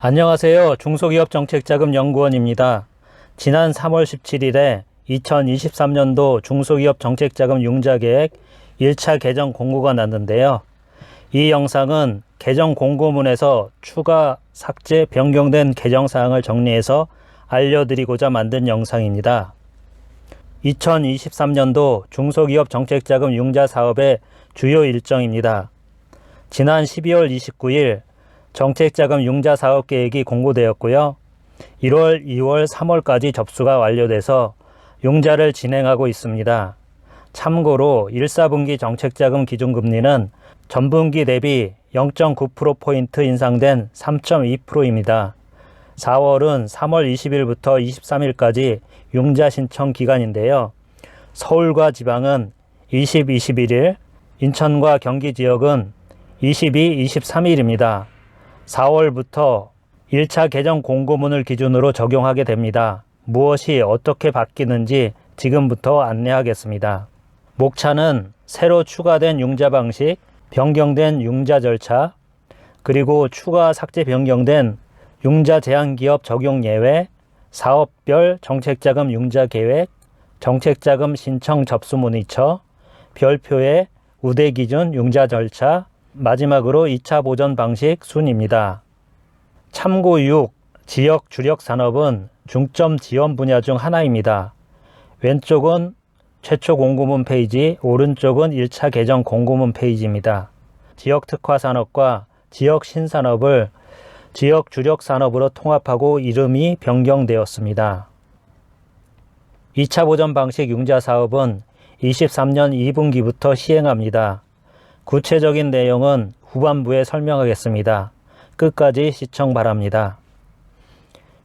안녕하세요. 중소기업정책자금연구원입니다. 지난 3월 17일에 2023년도 중소기업정책자금 융자계획 1차 개정 공고가 났는데요. 이 영상은 개정 공고문에서 추가, 삭제, 변경된 개정사항을 정리해서 알려드리고자 만든 영상입니다. 2023년도 중소기업정책자금 융자 사업의 주요 일정입니다. 지난 12월 29일 정책자금 융자 사업 계획이 공고되었고요. 1월, 2월, 3월까지 접수가 완료돼서 융자를 진행하고 있습니다. 참고로 1, 4분기 정책자금 기준금리는 전분기 대비 0.9%포인트 인상된 3.2%입니다. 4월은 3월 20일부터 23일까지 융자 신청 기간인데요. 서울과 지방은 20, 21일, 인천과 경기 지역은 22, 23일입니다. 4월부터 1차 개정 공고문을 기준으로 적용하게 됩니다. 무엇이 어떻게 바뀌는지 지금부터 안내하겠습니다. 목차는 새로 추가된 융자 방식, 변경된 융자 절차, 그리고 추가 삭제 변경된 융자 제한기업 적용 예외, 사업별 정책자금 융자 계획, 정책자금 신청 접수 문의처, 별표의 우대 기준 융자 절차, 마지막으로 2차 보전 방식 순입니다. 참고 6. 지역 주력 산업은 중점 지원 분야 중 하나입니다. 왼쪽은 최초 공고문 페이지, 오른쪽은 1차 개정 공고문 페이지입니다. 지역 특화 산업과 지역 신산업을 지역 주력 산업으로 통합하고 이름이 변경되었습니다. 2차 보전 방식 융자 사업은 23년 2분기부터 시행합니다. 구체적인 내용은 후반부에 설명하겠습니다. 끝까지 시청 바랍니다.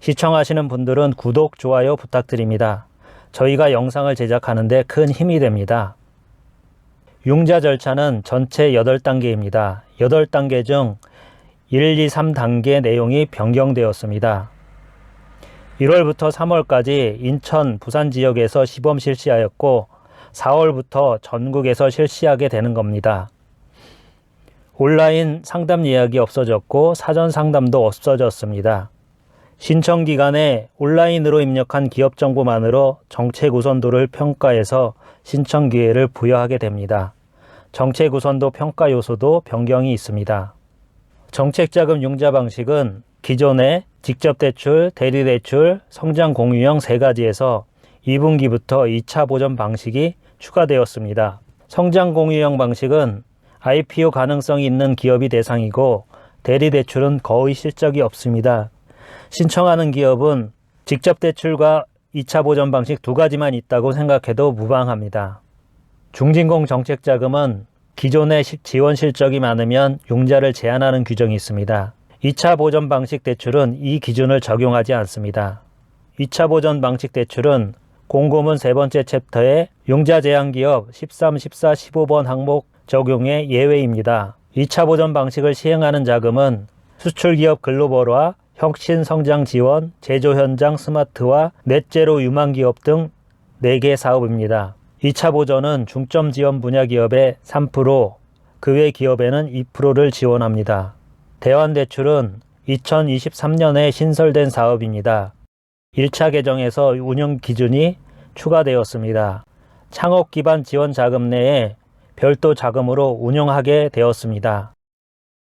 시청하시는 분들은 구독, 좋아요 부탁드립니다. 저희가 영상을 제작하는데 큰 힘이 됩니다. 융자 절차는 전체 8단계입니다. 8단계 중 1, 2, 3단계 내용이 변경되었습니다. 1월부터 3월까지 인천, 부산 지역에서 시범 실시하였고 4월부터 전국에서 실시하게 되는 겁니다. 온라인 상담 예약이 없어졌고 사전 상담도 없어졌습니다. 신청 기간에 온라인으로 입력한 기업 정보만으로 정책 우선도를 평가해서 신청 기회를 부여하게 됩니다. 정책 우선도 평가 요소도 변경이 있습니다. 정책자금 융자 방식은 기존의 직접대출, 대리대출, 성장공유형 3가지에서 2분기부터 2차 보전 방식이 추가되었습니다. 성장공유형 방식은 IPO 가능성이 있는 기업이 대상이고 대리대출은 거의 실적이 없습니다. 신청하는 기업은 직접대출과 2차 보전 방식 2가지만 있다고 생각해도 무방합니다. 중진공 정책자금은 기존의 지원 실적이 많으면 융자를 제한하는 규정이 있습니다. 2차 보전 방식 대출은 이 기준을 적용하지 않습니다. 2차 보전 방식 대출은 공고문 3번째 챕터의 융자 제한 기업 13, 14, 15번 항목 적용의 예외입니다. 2차 보전 방식을 시행하는 자금은 수출기업 글로벌화, 혁신성장 지원, 제조 현장 스마트화, 넷제로 유망기업 등 4개 사업입니다. 2차 보전은 중점 지원 분야 기업의 3%, 그 외 기업에는 2%를 지원합니다. 대환대출은 2023년에 신설된 사업입니다. 1차 개정에서 운영 기준이 추가되었습니다. 창업 기반 지원 자금 내에 별도 자금으로 운영하게 되었습니다.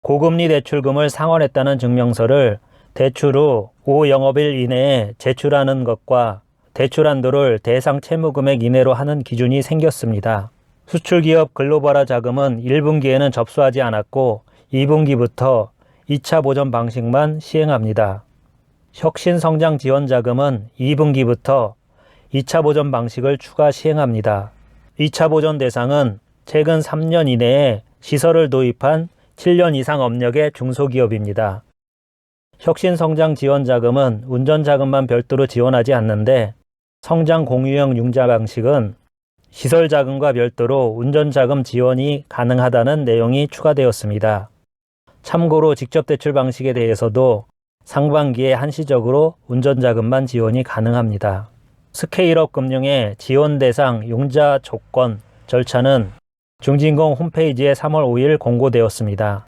고금리 대출금을 상환했다는 증명서를 대출 후 5영업일 이내에 제출하는 것과 대출 한도를 대상 채무금액 이내로 하는 기준이 생겼습니다. 수출기업 글로벌화 자금은 1분기에는 접수하지 않았고 2분기부터 2차 보전 방식만 시행합니다. 혁신성장 지원 자금은 2분기부터 2차 보전 방식을 추가 시행합니다. 2차 보전 대상은 최근 3년 이내에 시설을 도입한 7년 이상 업력의 중소기업입니다. 혁신성장 지원 자금은 운전 자금만 별도로 지원하지 않는데 성장 공유형 융자 방식은 시설 자금과 별도로 운전 자금 지원이 가능하다는 내용이 추가되었습니다. 참고로 직접 대출 방식에 대해서도 상반기에 한시적으로 운전 자금만 지원이 가능합니다. 스케일업 금융의 지원 대상 융자 조건 절차는 중진공 홈페이지에 3월 5일 공고되었습니다.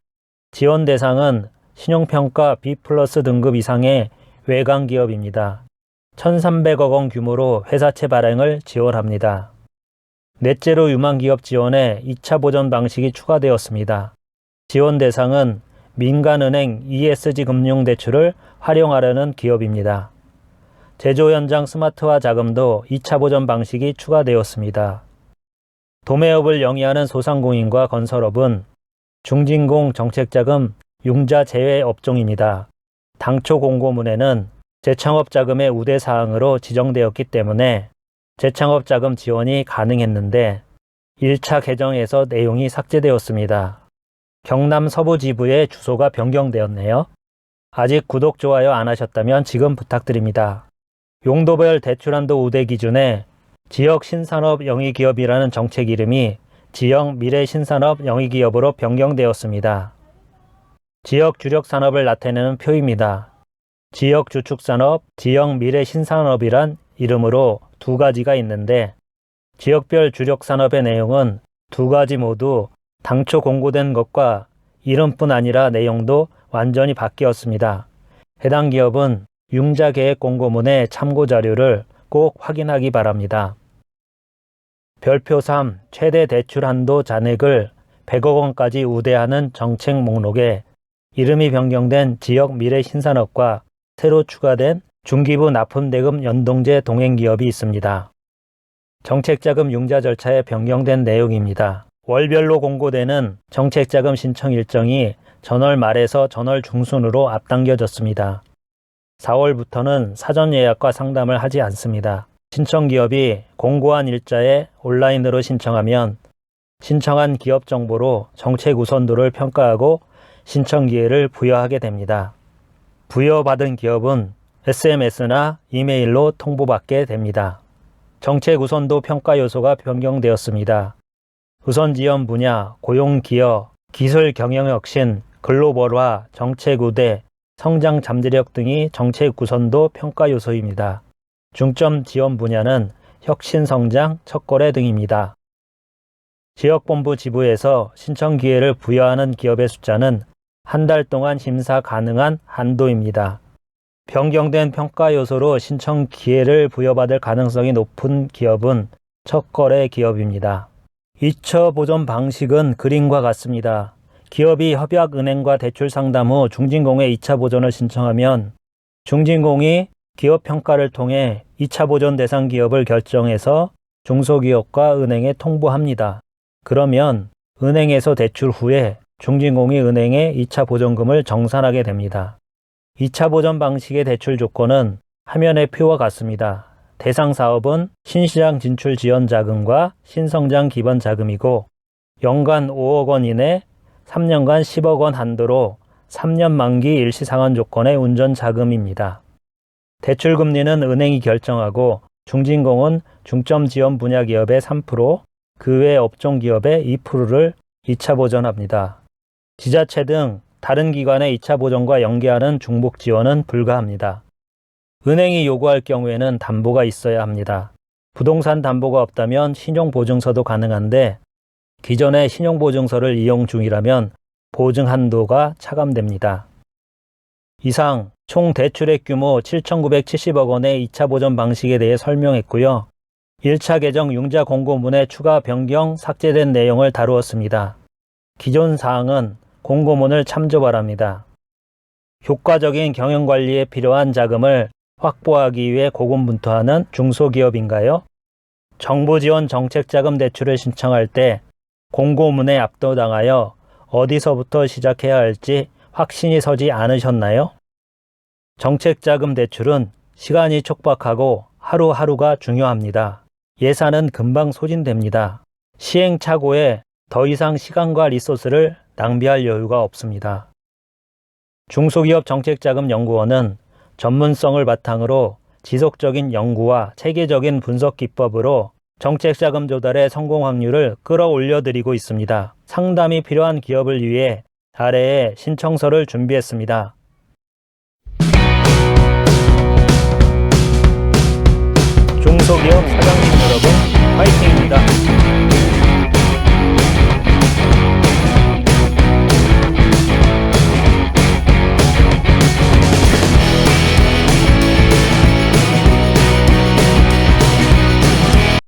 지원 대상은 신용평가 B+ 등급 이상의 외강 기업입니다. 1,300억 원 규모로 회사채 발행을 지원합니다. 넷째로 유망기업 지원에 2차 보전 방식이 추가되었습니다. 지원 대상은 민간은행 ESG 금융대출을 활용하려는 기업입니다. 제조 현장 스마트화 자금도 2차 보전 방식이 추가되었습니다. 도매업을 영위하는 소상공인과 건설업은 중진공 정책자금 융자 제외 업종입니다. 당초 공고문에는 재창업 자금의 우대 사항으로 지정되었기 때문에 재창업 자금 지원이 가능했는데 1차 개정에서 내용이 삭제되었습니다. 경남 서부 지부의 주소가 변경되었네요. 아직 구독, 좋아요 안 하셨다면 지금 부탁드립니다. 용도별 대출한도 우대 기준에 지역 신산업 영위기업이라는 정책 이름이 지역 미래신산업 영위기업으로 변경되었습니다. 지역 주력 산업을 나타내는 표입니다. 지역 주축산업, 지역 미래신산업이란 이름으로 두 가지가 있는데 지역별 주력 산업의 내용은 두 가지 모두 당초 공고된 것과 이름뿐 아니라 내용도 완전히 바뀌었습니다. 해당 기업은 융자계획 공고문의 참고 자료를 꼭 확인하기 바랍니다. 별표 3. 최대 대출 한도 잔액을 100억 원까지 우대하는 정책 목록에 이름이 변경된 지역 미래신산업과 새로 추가된 중기부 납품대금 연동제 동행기업이 있습니다. 정책자금 융자 절차에 변경된 내용입니다. 월별로 공고되는 정책자금 신청 일정이 전월 말에서 전월 중순으로 앞당겨졌습니다. 4월부터는 사전 예약과 상담을 하지 않습니다. 신청기업이 공고한 일자에 온라인으로 신청하면 신청한 기업 정보로 정책 우선도를 평가하고 신청 기회를 부여하게 됩니다. 부여받은 기업은 SMS나 이메일로 통보받게 됩니다. 정책 우선도 평가 요소가 변경되었습니다. 우선 지원 분야, 고용 기여, 기술 경영 혁신, 글로벌화, 정책 우대, 성장 잠재력 등이 정책 우선도 평가 요소입니다. 중점 지원 분야는 혁신 성장, 첫 거래 등입니다. 지역본부 지부에서 신청 기회를 부여하는 기업의 숫자는 한 달 동안 심사 가능한 한도입니다. 변경된 평가 요소로 신청 기회를 부여받을 가능성이 높은 기업은 첫거래 기업입니다. 2차 보전 방식은 그림과 같습니다. 기업이 협약은행과 대출 상담 후 중진공에 2차 보전을 신청하면 중진공이 기업 평가를 통해 2차 보전 대상 기업을 결정해서 중소기업과 은행에 통보합니다. 그러면 은행에서 대출 후에 중진공이 은행에 2차 보전금을 정산하게 됩니다. 2차 보전 방식의 대출 조건은 화면의 표와 같습니다. 대상 사업은 신시장 진출 지원 자금과 신성장 기반 자금이고 연간 5억 원 이내 3년간 10억 원 한도로 3년 만기 일시상환 조건의 운전 자금입니다. 대출 금리는 은행이 결정하고 중진공은 중점 지원 분야 기업의 3%, 그 외 업종 기업의 2%를 2차 보전합니다. 지자체 등 다른 기관의 2차 보전과 연계하는 중복 지원은 불가합니다. 은행이 요구할 경우에는 담보가 있어야 합니다. 부동산 담보가 없다면 신용보증서도 가능한데 기존의 신용보증서를 이용 중이라면 보증 한도가 차감됩니다. 이상 총 대출액 규모 7,970억 원의 2차 보전 방식에 대해 설명했고요. 1차 개정 융자 공고문의 추가 변경 삭제된 내용을 다루었습니다. 기존 사항은 공고문을 참조 바랍니다. 효과적인 경영관리에 필요한 자금을 확보하기 위해 고군분투하는 중소기업인가요? 정부 지원 정책자금 대출을 신청할 때 공고문에 압도당하여 어디서부터 시작해야 할지 확신이 서지 않으셨나요? 정책자금 대출은 시간이 촉박하고 하루하루가 중요합니다. 예산은 금방 소진됩니다. 시행착오에 더 이상 시간과 리소스를 낭비할 여유가 없습니다. 중소기업 정책자금연구원은 전문성을 바탕으로 지속적인 연구와 체계적인 분석 기법으로 정책자금 조달의 성공 확률을 끌어올려드리고 있습니다. 상담이 필요한 기업을 위해 아래에 신청서를 준비했습니다. 중소기업 사장님 여러분, 화이팅입니다.